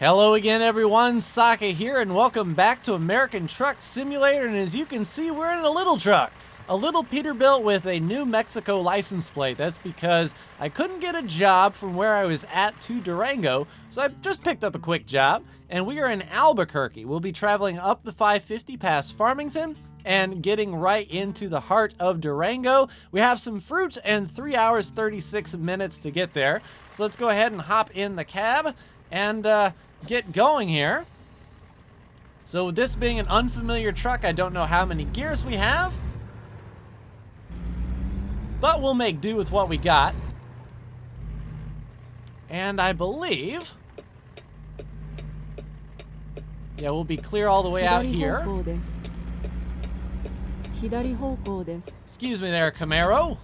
Hello again everyone, Saka here and welcome back to American Truck Simulator, and as you can see we're in a little truck. A little Peterbilt with a New Mexico license plate. That's because I couldn't get a job from where I was at to Durango, so I just picked up a quick job, and we are in Albuquerque. We'll be traveling up the 550 past Farmington and getting right into the heart of Durango. We have some fruit and 3 hours 36 minutes to get there, so let's go ahead and hop in the cab and get going here. So this being an unfamiliar truck, I don't know how many gears we have, but we'll make do with what we got. And I believe, yeah, we'll be clear all the way out here. Excuse me there, Camaro.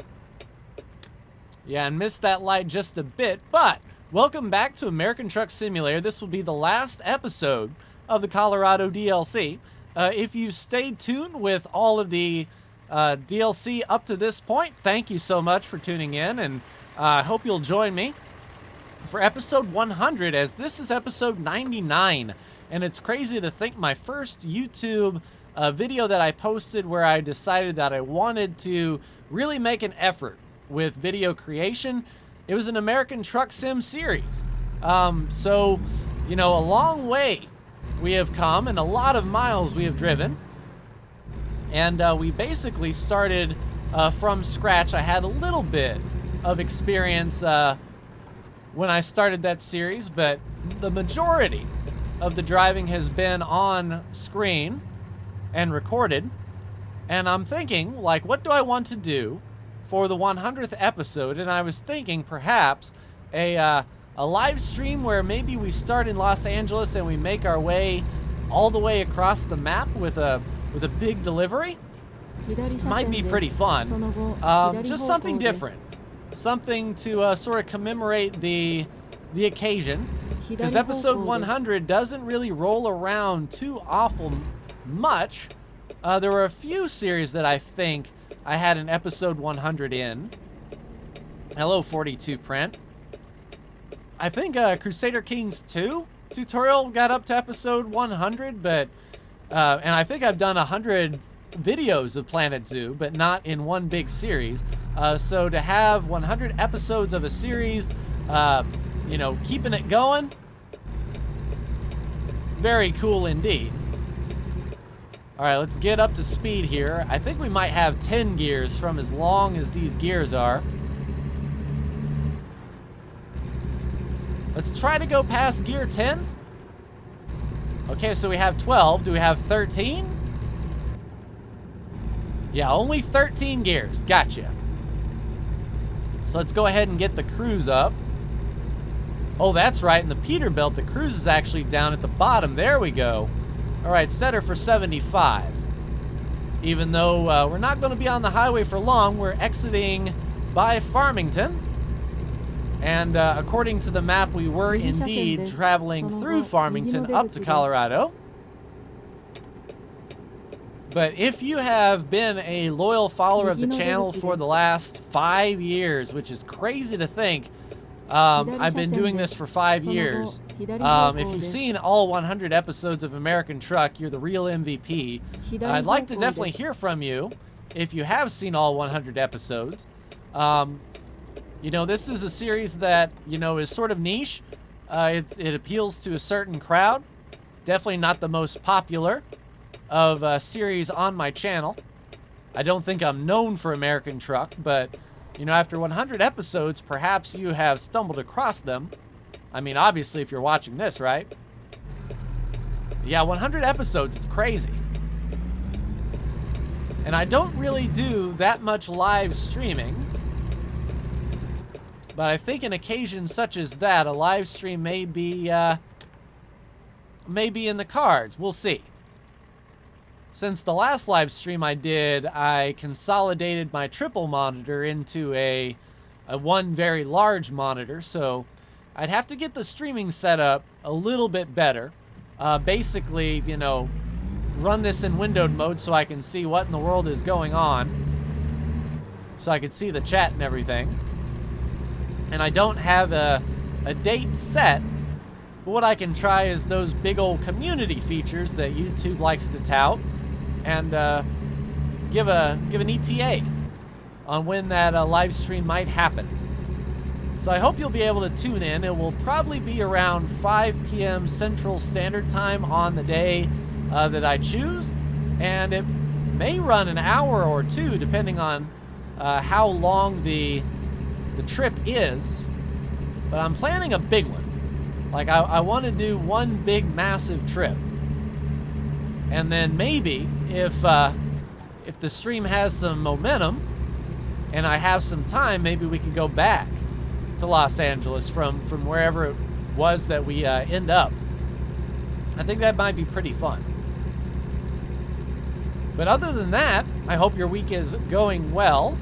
Yeah, and missed that light just a bit, but welcome back to American Truck Simulator. This will be the last episode of the Colorado DLC. If you stayed tuned with all of the DLC up to this point, thank you so much for tuning in, and I hope you'll join me for episode 100, as this is episode 99. And it's crazy to think my first YouTube video that I posted where I decided that I wanted to really make an effort with video creation, it was an American Truck Sim series. So, you know, a long way we have come and a lot of miles we have driven. And we basically started from scratch. I had a little bit of experience when I started that series, but the majority of the driving has been on screen and recorded. And I'm thinking, like, what do I want to do for the 100th episode? And I was thinking perhaps a live stream where maybe we start in Los Angeles and we make our way all the way across the map with a big delivery. Might be pretty fun. Just something different, something to sort of commemorate the occasion, because episode 100 doesn't really roll around too awful much. There were a few series that I think I had an episode 100 in. Hello 42 Print. I think Crusader Kings 2 tutorial got up to episode 100, but and I think I've done 100 videos of Planet Zoo, but not in one big series. So to have 100 episodes of a series, you know, keeping it going, very cool indeed. All right, let's get up to speed here. I think we might have 10 gears from as long as these gears are. Let's try to go past gear 10. Okay, so we have 12. Do we have 13? Yeah, only 13 gears. Gotcha. So let's go ahead and get the cruise up. Oh, that's right. In the Peterbilt, the cruise is actually down at the bottom. There we go. All right, set her for 75. Even though we're not going to be on the highway for long, we're exiting by Farmington. And according to the map, we were indeed traveling through Farmington up to Colorado. But if you have been a loyal follower of the channel for the last 5 years, which is crazy to think, I've been doing this for 5 years. If you've seen all 100 episodes of American Truck, you're the real MVP. I'd like to definitely hear from you if you have seen all 100 episodes. You know, this is a series that, you know, is sort of niche. It appeals to a certain crowd. Definitely not the most popular of series on my channel. I don't think I'm known for American Truck, but you know, after 100 episodes, perhaps you have stumbled across them. I mean, obviously, if you're watching this, right? Yeah, 100 episodes is crazy. And I don't really do that much live streaming. But I think an occasion such as that, a live stream may be in the cards. We'll see. Since the last live stream I did, I consolidated my triple monitor into a one very large monitor, so I'd have to get the streaming set up a little bit better. Basically, you know, run this in windowed mode so I can see what in the world is going on, so I can see the chat and everything. And I don't have a date set But what I can try is those big old community features that YouTube likes to tout, and give an ETA on when that live stream might happen. So I hope you'll be able to tune in. It will probably be around 5 p.m. Central Standard Time on the day that I choose, and it may run an hour or two depending on how long the trip is. But I'm planning a big one. Like I want to do one big massive trip, and then maybe if the stream has some momentum and I have some time, maybe we could go back to Los Angeles from wherever it was that we end up. I think that might be pretty fun. But other than that, I hope your week is going well.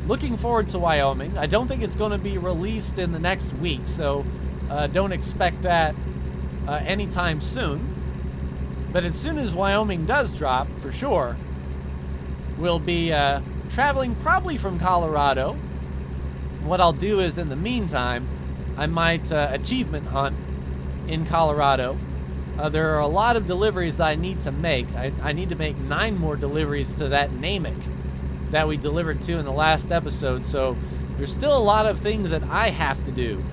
Looking forward to Wyoming. I don't think it's going to be released in the next week, so don't expect that anytime soon. But as soon as Wyoming does drop, for sure, we'll be traveling probably from Colorado. What I'll do is, in the meantime, I might achievement hunt in Colorado. There are a lot of deliveries that I need to make. I need to make 9 more deliveries to that Namek that we delivered to in the last episode. So there's still a lot of things that I have to do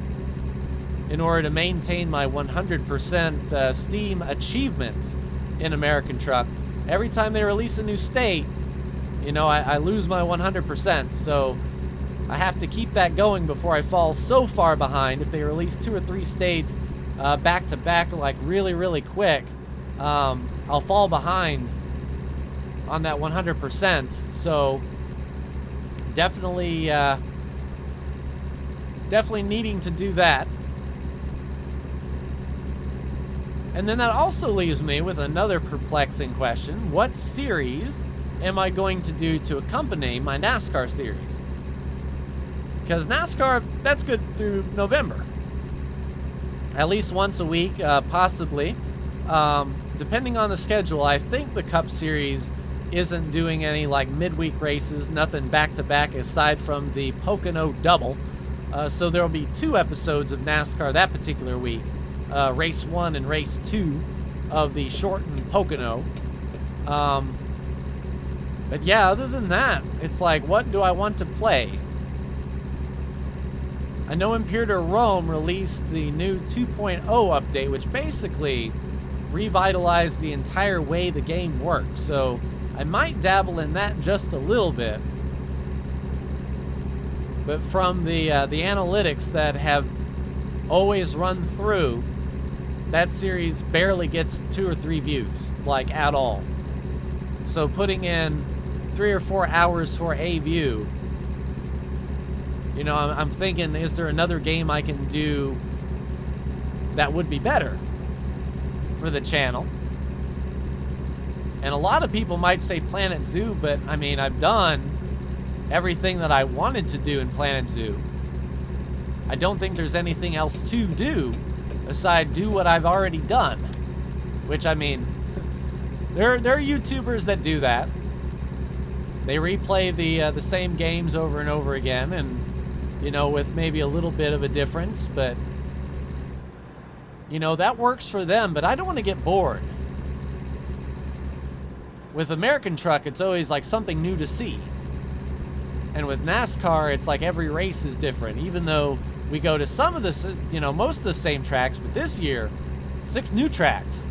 in order to maintain my 100% Steam achievements in American Truck. Every time they release a new state, you know, I lose my 100%. So I have to keep that going before I fall so far behind. If they release 2 or 3 states back to back, like really quick, I'll fall behind on that 100%. So definitely needing to do that. And then that also leaves me with another perplexing question. What series am I going to do to accompany my NASCAR series? Because NASCAR, that's good through November. At least once a week, possibly. Depending on the schedule, I think the Cup Series isn't doing any like midweek races, nothing back-to-back aside from the Pocono Double. So there'll be 2 episodes of NASCAR that particular week. Race 1 and Race 2 of the shortened Pocono. But yeah, other than that, it's like, what do I want to play? I know Imperator Rome released the new 2.0 update, which basically revitalized the entire way the game works. So I might dabble in that just a little bit. But from the analytics that have always run through, that series barely gets 2 or 3 views, like at all. So putting in 3 or 4 hours for a view, you know, I'm thinking, is there another game I can do that would be better for the channel? And a lot of people might say Planet Zoo, but I mean, I've done everything that I wanted to do in Planet Zoo. I don't think there's anything else to do aside do what I've already done. Which, I mean, there are YouTubers that do that. They replay the same games over and over again, and you know, with maybe a little bit of a difference, but you know, that works for them. But I don't want to get bored. With American Truck, it's always like something new to see. And with NASCAR, it's like every race is different, even though we go to some of the, you know, most of the same tracks, but this year, 6 new tracks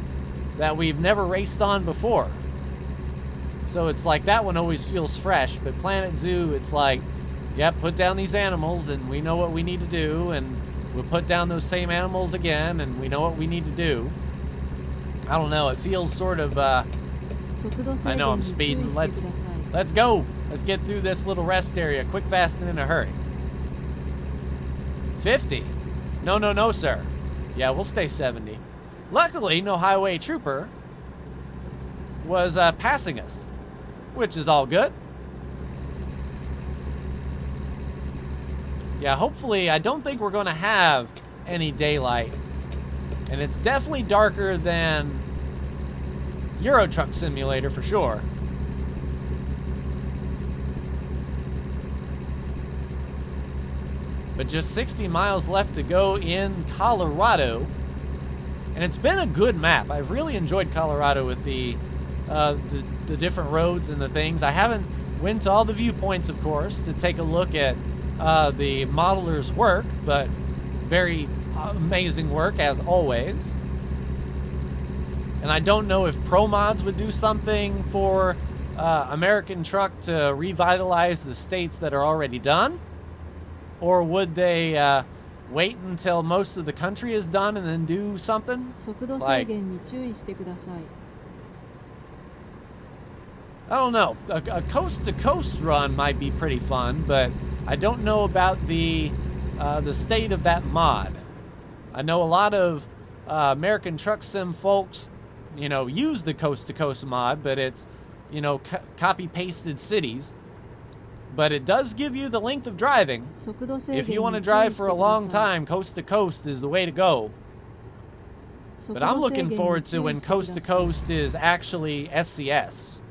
that we've never raced on before. So it's like that one always feels fresh. But Planet Zoo, it's like, yep, put down these animals and we know what we need to do, and we'll put down those same animals again and we know what we need to do. I don't know, it feels sort of, I know I'm speeding. Let's go. Let's get through this little rest area quick, fast, and in a hurry. 50? No, sir. Yeah, we'll stay 70. Luckily, no highway trooper was passing us, which is all good. Yeah, hopefully, I don't think we're going to have any daylight. And it's definitely darker than Euro Truck Simulator for sure. But just 60 miles left to go in Colorado. And it's been a good map. I've really enjoyed Colorado with the different roads and the things. I haven't went to all the viewpoints, of course, to take a look at the modeler's work, but very amazing work as always. And I don't know if Pro Mods would do something for American Truck to revitalize the states that are already done, or would they wait until most of the country is done and then do something? Like, I don't know. A coast-to-coast run might be pretty fun, but I don't know about the state of that mod. I know a lot of American Truck Sim folks, you know, use the coast-to-coast mod, but it's, you know, copy-pasted cities. But it does give you the length of driving. If you want to drive for a long time, coast-to-coast is the way to go. But I'm looking forward to when coast-to-coast is actually SCS.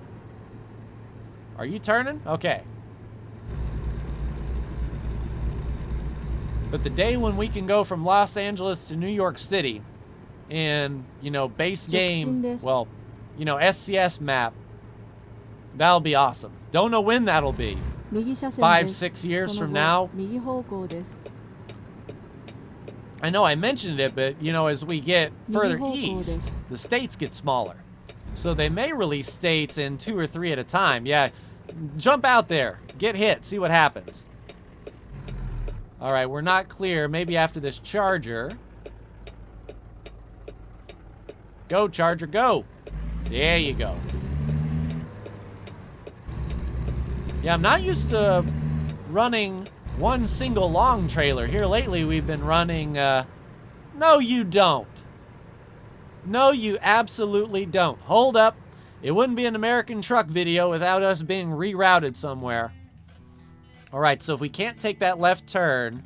Are you turning? Okay. But the day when we can go from Los Angeles to New York City in, you know, base game, well, you know, SCS map, that'll be awesome. Don't know when that'll be. 5-6 years from now. I know I mentioned it, but, you know, as we get further east, the states get smaller. So they may release states in 2 or 3 at a time. Yeah, jump out there. Get hit. See what happens. All right, we're not clear. Maybe after this Charger. Go, Charger, go. There you go. Yeah, I'm not used to running one single long trailer. Here lately, we've been running... No, you don't. No, you absolutely don't. Hold up. It wouldn't be an American Truck video without us being rerouted somewhere. All right, so if we can't take that left turn...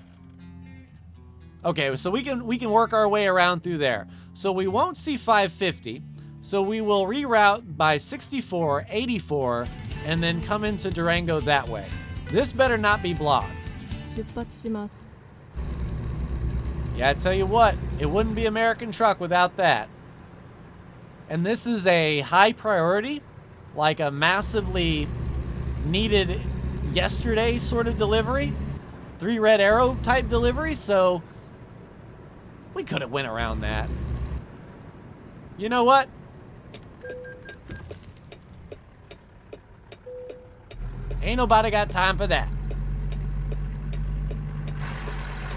Okay, so we can work our way around through there. So we won't see 550. So we will reroute by 64, 84, and then come into Durango that way. This better not be blocked. Yeah, I tell you what, it wouldn't be American Truck without that. And this is a high priority, like a massively needed yesterday sort of delivery. 3 red arrow type delivery, so we could have went around that. You know what? Ain't nobody got time for that.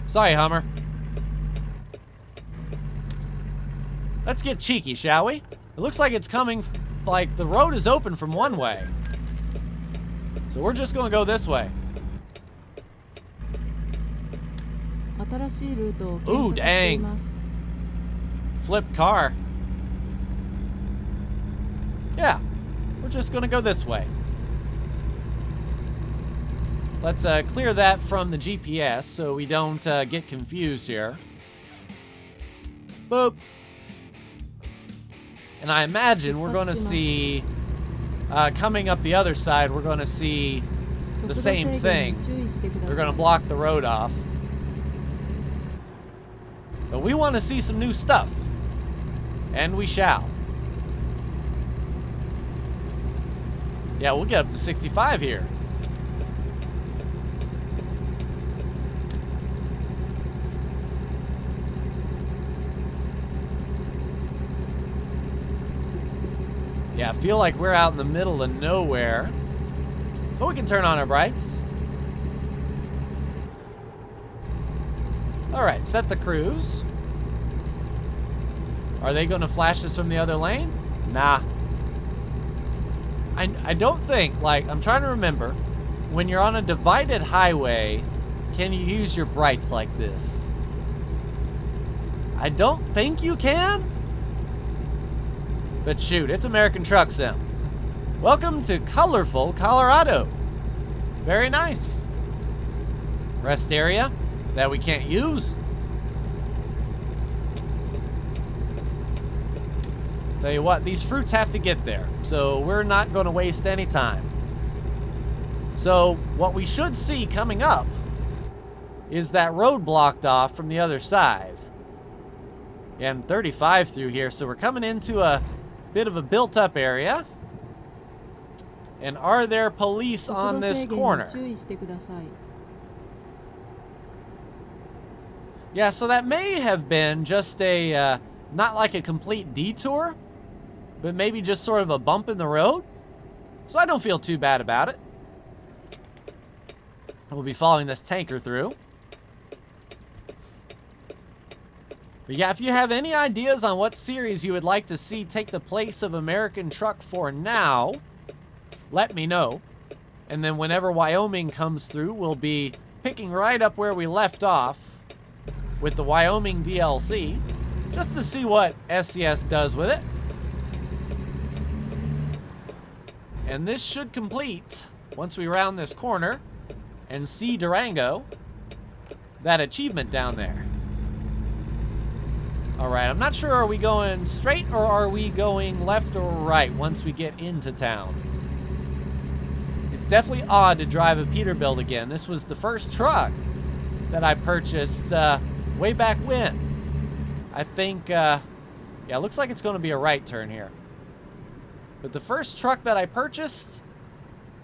Sorry, Hummer. Let's get cheeky, shall we? It looks like it's coming, like the road is open from one way. So we're just gonna go this way. Ooh, dang. Flip car. Yeah, we're just gonna go this way. Let's clear that from the GPS so we don't get confused here. Boop. And I imagine we're going to see, coming up the other side, we're going to see the same thing. They're going to block the road off. But we want to see some new stuff. And we shall. Yeah, we'll get up to 65 here. Yeah, I feel like we're out in the middle of nowhere. But we can turn on our brights. Alright, set the cruise. Are they going to flash us from the other lane? Nah. I don't think, like, I'm trying to remember, when you're on a divided highway, can you use your brights like this? I don't think you can. But shoot, it's American Truck Sim. Welcome to colorful Colorado. Very nice. Rest area that we can't use. Tell you what, these fruits have to get there, so we're not going to waste any time. So what we should see coming up is that road blocked off from the other side. And 35 through here, so we're coming into a bit of a built-up area. And are there police on this corner? Yeah, so that may have been just a, not like a complete detour, but maybe just sort of a bump in the road. So I don't feel too bad about it. We'll be following this tanker through. But yeah, if you have any ideas on what series you would like to see take the place of American Truck for now, let me know. And then whenever Wyoming comes through, we'll be picking right up where we left off with the Wyoming DLC, just to see what SCS does with it. And this should complete, once we round this corner and see Durango, that achievement down there. Alright, I'm not sure, are we going straight or are we going left or right once we get into town? It's definitely odd to drive a Peterbilt again. This was the first truck that I purchased way back when. I think, yeah, it looks like it's going to be a right turn here. But the first truck that I purchased,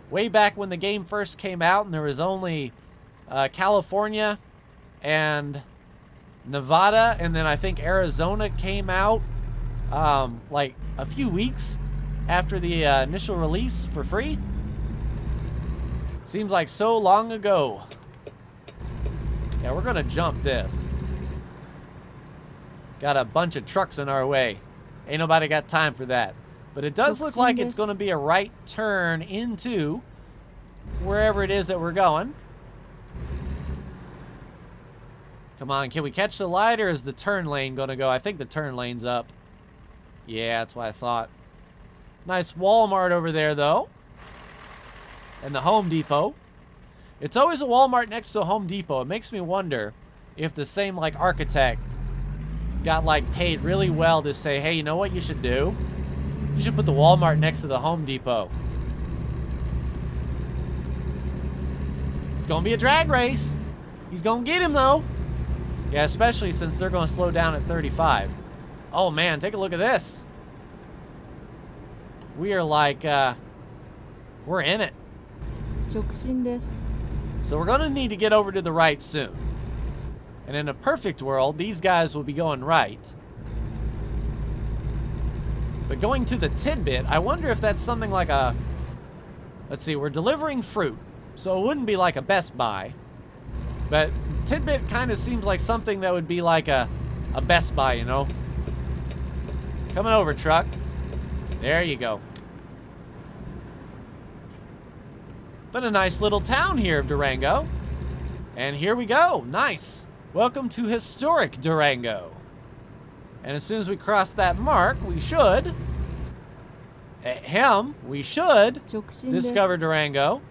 way back when the game first came out and there was only California and Nevada, and then I think Arizona came out like a few weeks after the initial release for free. Seems like so long ago. Yeah, we're gonna jump this. Got a bunch of trucks in our way. Ain't nobody got time for that. But it does look like it's gonna be a right turn into wherever it is that we're going. Come on, can we catch the light, or is the turn lane gonna go? I think the turn lane's up. Yeah, that's what I thought. Nice Walmart over there, though. And the Home Depot. It's always a Walmart next to a Home Depot. It makes me wonder if the same, like, architect got, like, paid really well to say, hey, you know what you should do? You should put the Walmart next to the Home Depot. It's gonna be a drag race. He's gonna get him, though. Yeah, especially since they're gonna slow down at 35. Oh, man, take a look at this. We are like, we're in it. So we're gonna need to get over to the right soon. And in a perfect world, these guys will be going right. But going to the tidbit, I wonder if that's something like a... Let's see, we're delivering fruit. So it wouldn't be like a Best Buy. But tidbit kind of seems like something that would be like a Best Buy, you know? Coming over, truck. There you go. But a nice little town here of Durango. And here we go. Nice. Welcome to historic Durango. And as soon as we cross that mark, we should... we should discover Durango.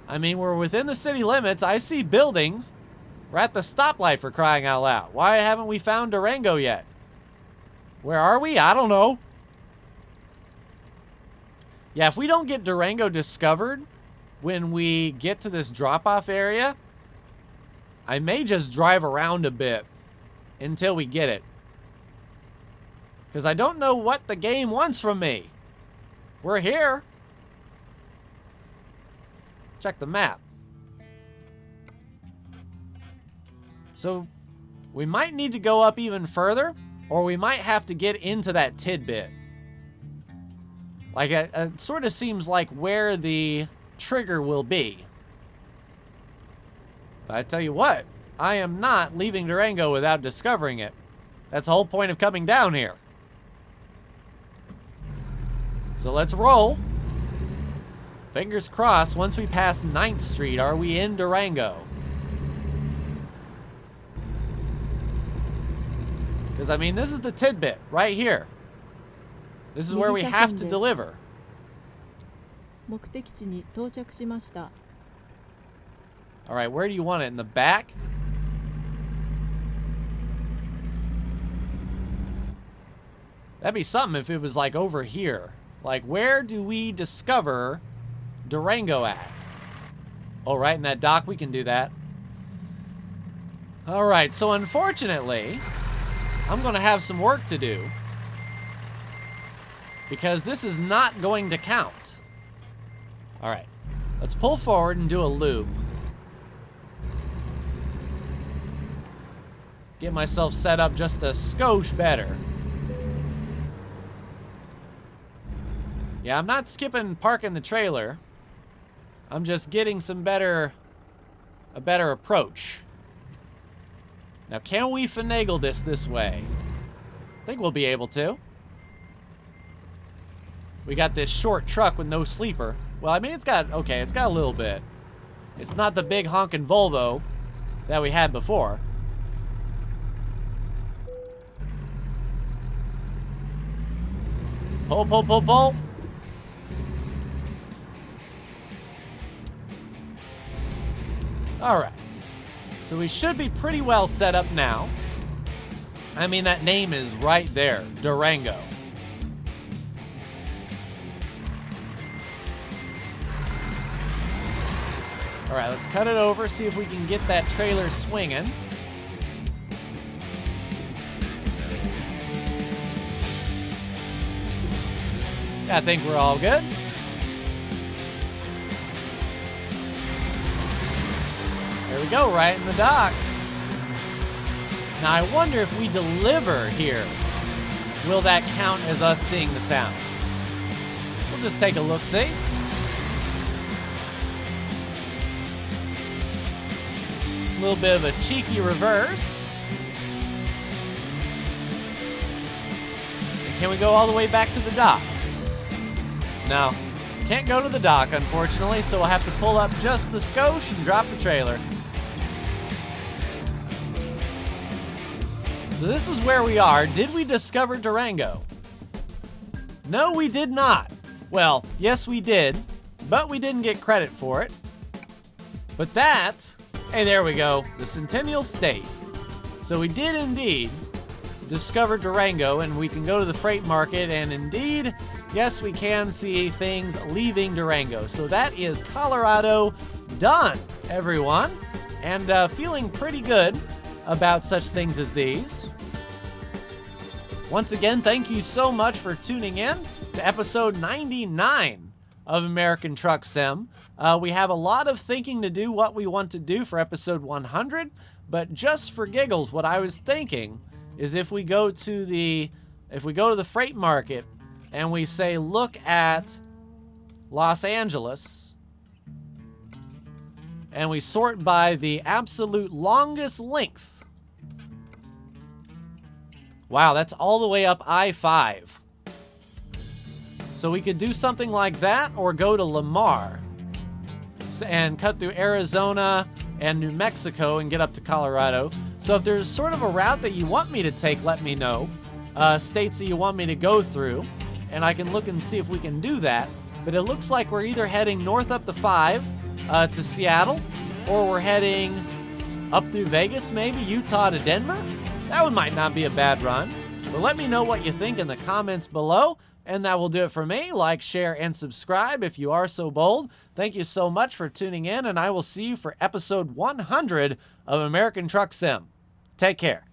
I mean, we're within the city limits. I see buildings. We're at the stoplight, for crying out loud. Why haven't we found Durango yet? Where are we? I don't know. Yeah, if we don't get Durango discovered when we get to this drop-off area, I may just drive around a bit until we get it. Because I don't know what the game wants from me. We're here. Check the map. So, we might need to go up even further, or we might have to get into that tidbit. Like, it sort of seems like where the trigger will be. But I tell you what, I am not leaving Durango without discovering it. That's the whole point of coming down here. So let's roll. Fingers crossed, once we pass 9th Street, are we in Durango? Because, I mean, this is the tidbit right here. This is where we have to deliver. Alright, where do you want it? In the back? That'd be something if it was like over here. Like, where do we discover Durango at? Oh, right in that dock, we can do that. Alright, so unfortunately, I'm going to have some work to do. Because this is not going to count. Alright, let's pull forward and do a loop. Get myself set up just a skosh better. Yeah, I'm not skipping parking the trailer. I'm just getting a better approach. Now, can we finagle this way? I think we'll be able to. We got this short truck with no sleeper. Well, I mean, it's got a little bit. It's not the big honkin' Volvo that we had before. Pull, pull, pull, pull. All right. So we should be pretty well set up now. I mean, that name is right there, Durango. All right, let's cut it over, see if we can get that trailer swinging. Yeah, I think we're all good. There we go, right in the dock. Now, I wonder if we deliver here, will that count as us seeing the town? We'll just take a look-see. A little bit of a cheeky reverse. And can we go all the way back to the dock? No, can't go to the dock, unfortunately, so we'll have to pull up just the skosh and drop the trailer. So this is where we are. Did we discover Durango? No, we did not. Well, yes, we did, but we didn't get credit for it. But that, hey, there we go, the Centennial State. So we did indeed discover Durango, and we can go to the freight market, and indeed, yes, we can see things leaving Durango. So that is Colorado done, everyone. And feeling pretty good about such things as these. Once again, thank you so much for tuning in to episode 99 of American Truck Sim. We have a lot of thinking to do what we want to do for episode 100, but just for giggles, what I was thinking is if we go to the freight market and we say, look at Los Angeles, and we sort by the absolute longest length. Wow, that's all the way up I-5. So we could do something like that, or go to Lamar and cut through Arizona and New Mexico and get up to Colorado. So if there's sort of a route that you want me to take, let me know. States that you want me to go through, and I can look and see if we can do that. But it looks like we're either heading north up the 5 to Seattle, or we're heading up through Vegas, maybe Utah to Denver. That one might not be a bad run. But let me know what you think in the comments below. And that will do it for me. Like, share, and subscribe if you are so bold. Thank you so much for tuning in, and I will see you for episode 100 of American Truck Sim. Take care.